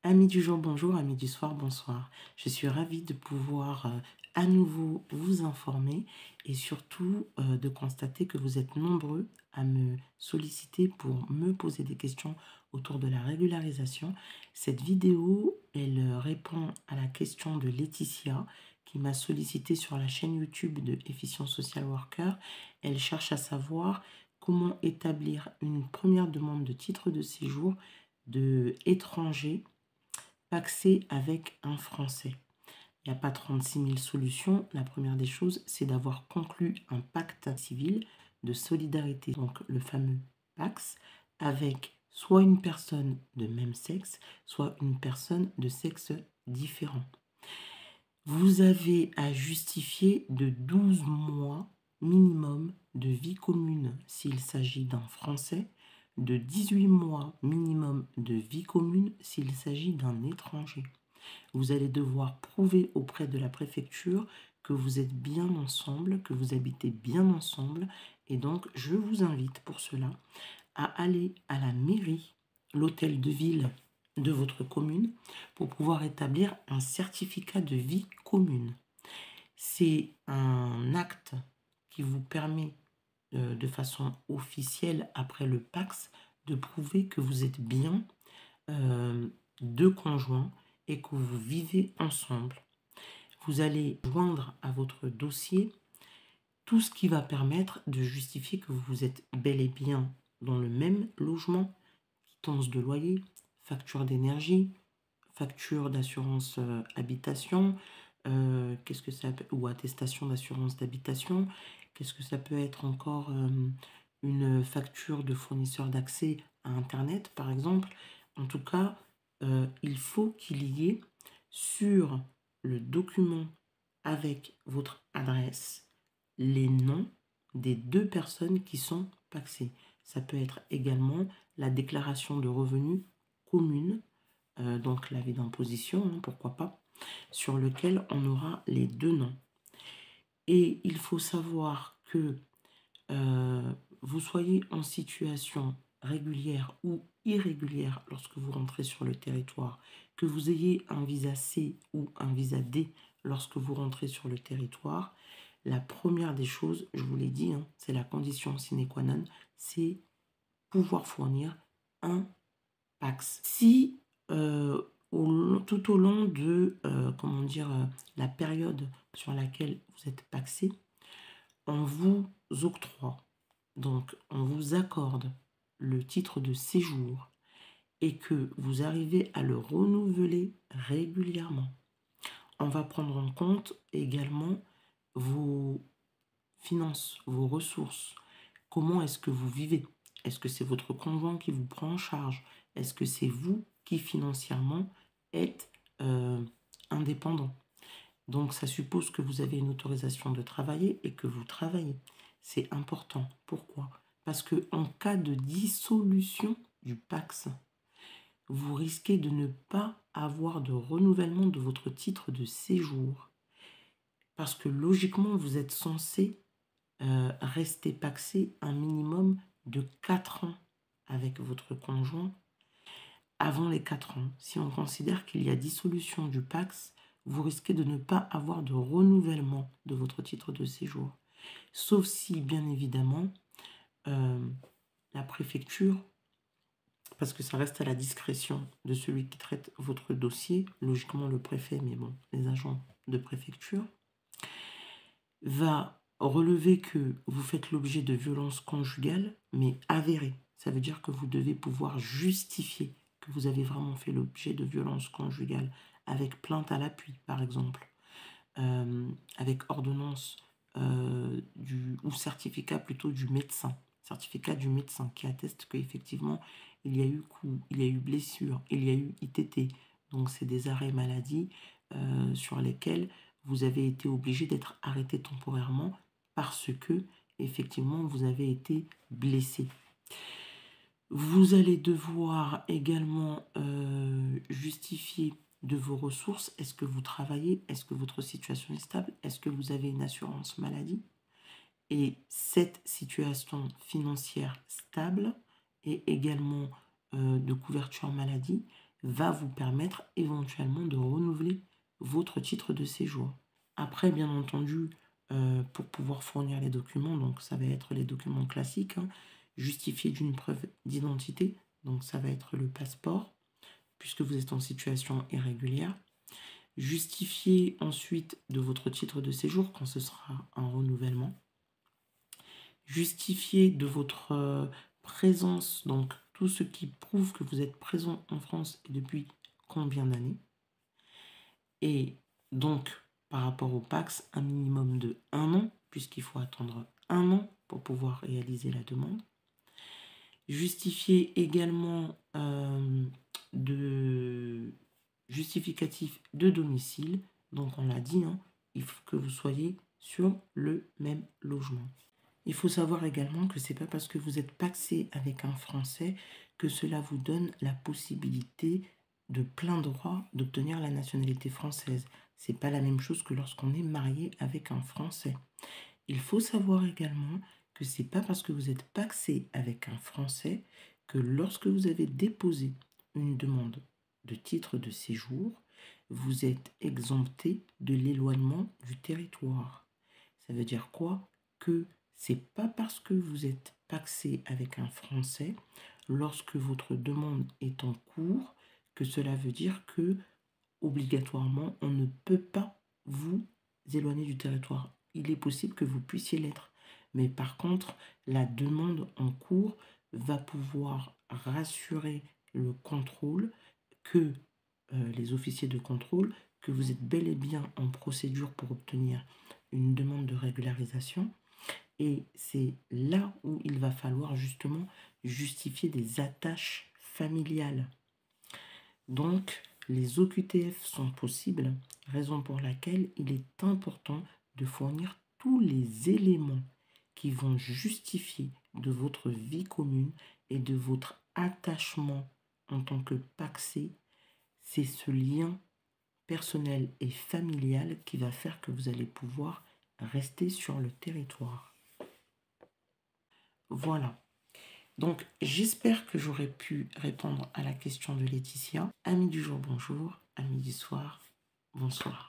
Amis du jour, bonjour, amis du soir, bonsoir. Je suis ravie de pouvoir à nouveau vous informer et surtout de constater que vous êtes nombreux à me solliciter pour me poser des questions autour de la régularisation. Cette vidéo, elle répond à la question de Laetitia qui m'a sollicité sur la chaîne YouTube de Efficient Social Worker. Elle cherche à savoir comment établir une première demande de titre de séjour de étranger paxé avec un Français. Il n'y a pas 36 000 solutions. La première des choses, c'est d'avoir conclu un pacte civil de solidarité, donc le fameux PAX, avec soit une personne de même sexe, soit une personne de sexe différent. Vous avez à justifier de 12 mois minimum de vie commune s'il s'agit d'un Français, de 18 mois minimum de vie commune s'il s'agit d'un étranger. Vous allez devoir prouver auprès de la préfecture que vous êtes bien ensemble, que vous habitez bien ensemble. Et donc, je vous invite pour cela à aller à la mairie, l'hôtel de ville de votre commune, pour pouvoir établir un certificat de vie commune. C'est un acte qui vous permet de façon officielle, après le PAX, de prouver que vous êtes bien deux conjoints et que vous vivez ensemble. Vous allez joindre à votre dossier tout ce qui va permettre de justifier que vous êtes bel et bien dans le même logement, quittance de loyer, facture d'énergie, facture d'assurance habitation, qu'est-ce que ça peut, ou attestation d'assurance d'habitation, qu'est-ce que ça peut être encore, une facture de fournisseur d'accès à Internet, par exemple. En tout cas, il faut qu'il y ait sur le document avec votre adresse les noms des deux personnes qui sont paxées. Ça peut être également la déclaration de revenus commune, donc l'avis d'imposition, hein, pourquoi pas, sur lequel on aura les deux noms. Et il faut savoir que vous soyez en situation régulière ou irrégulière lorsque vous rentrez sur le territoire, que vous ayez un visa C ou un visa D lorsque vous rentrez sur le territoire, la première des choses, je vous l'ai dit, hein, c'est la condition sine qua non, c'est pouvoir fournir un PAX. Si tout au long de la période sur laquelle vous êtes paxé, on vous octroie, donc on vous accorde le titre de séjour et que vous arrivez à le renouveler régulièrement, on va prendre en compte également vos finances, vos ressources. Comment est-ce que vous vivez? Est-ce que c'est votre conjoint qui vous prend en charge? Est-ce que c'est vous qui financièrement êtes indépendant? Donc ça suppose que vous avez une autorisation de travailler et que vous travaillez. C'est important. Pourquoi? Parce qu'en cas de dissolution du PAX, vous risquez de ne pas avoir de renouvellement de votre titre de séjour. Parce que logiquement, vous êtes censé rester paxé un minimum de 4 ans avec votre conjoint avant les 4 ans. Si on considère qu'il y a dissolution du PAX, vous risquez de ne pas avoir de renouvellement de votre titre de séjour. Sauf si, bien évidemment, la préfecture, parce que ça reste à la discrétion de celui qui traite votre dossier, logiquement le préfet, mais bon, les agents de préfecture, va relever que vous faites l'objet de violences conjugales, mais avérées. Ça veut dire que vous devez pouvoir justifier que vous avez vraiment fait l'objet de violences conjugales, avec plainte à l'appui, par exemple, avec ordonnance ou certificat plutôt du médecin. Certificat du médecin qui atteste qu'effectivement, il y a eu coup, il y a eu blessure, il y a eu ITT. Donc, c'est des arrêts maladie sur lesquels vous avez été obligé d'être arrêté temporairement parce que, effectivement, vous avez été blessé. Vous allez devoir également justifier de vos ressources. Est-ce que vous travaillez? Est-ce que votre situation est stable? Est-ce que vous avez une assurance maladie? Et cette situation financière stable est également de couverture maladie va vous permettre éventuellement de renouveler votre titre de séjour. Après, bien entendu, pour pouvoir fournir les documents, donc ça va être les documents classiques, hein, justifié d'une preuve d'identité, donc ça va être le passeport, puisque vous êtes en situation irrégulière. Justifié ensuite de votre titre de séjour quand ce sera un renouvellement. Justifié de votre présence, donc tout ce qui prouve que vous êtes présent en France et depuis combien d'années. Et donc, par rapport au PAX, un minimum de 1 an, puisqu'il faut attendre 1 an pour pouvoir réaliser la demande. Justifié également de justificatif de domicile. Donc, on l'a dit, hein, il faut que vous soyez sur le même logement. Il faut savoir également que ce n'est pas parce que vous êtes pacsé avec un Français que cela vous donne la possibilité de plein droit d'obtenir la nationalité française. Ce n'est pas la même chose que lorsqu'on est marié avec un Français. Il faut savoir également que ce n'est pas parce que vous êtes pacsé avec un Français que lorsque vous avez déposé une demande de titre de séjour, vous êtes exempté de l'éloignement du territoire. Ça veut dire quoi? Que c'est pas parce que vous êtes pacsé avec un Français, lorsque votre demande est en cours, que cela veut dire que, obligatoirement, on ne peut pas vous éloigner du territoire. Il est possible que vous puissiez l'être. Mais par contre, la demande en cours va pouvoir rassurer le contrôle que les officiers de contrôle, que vous êtes bel et bien en procédure pour obtenir une demande de régularisation. Et c'est là où il va falloir justement justifier des attaches familiales. Donc, les OQTF sont possibles, raison pour laquelle il est important de fournir tous les éléments qui vont justifier de votre vie commune et de votre attachement en tant que pacsé. C'est ce lien personnel et familial qui va faire que vous allez pouvoir rester sur le territoire. Voilà. Donc, j'espère que j'aurai pu répondre à la question de Laetitia. Amis du jour, bonjour. Amis du soir, bonsoir.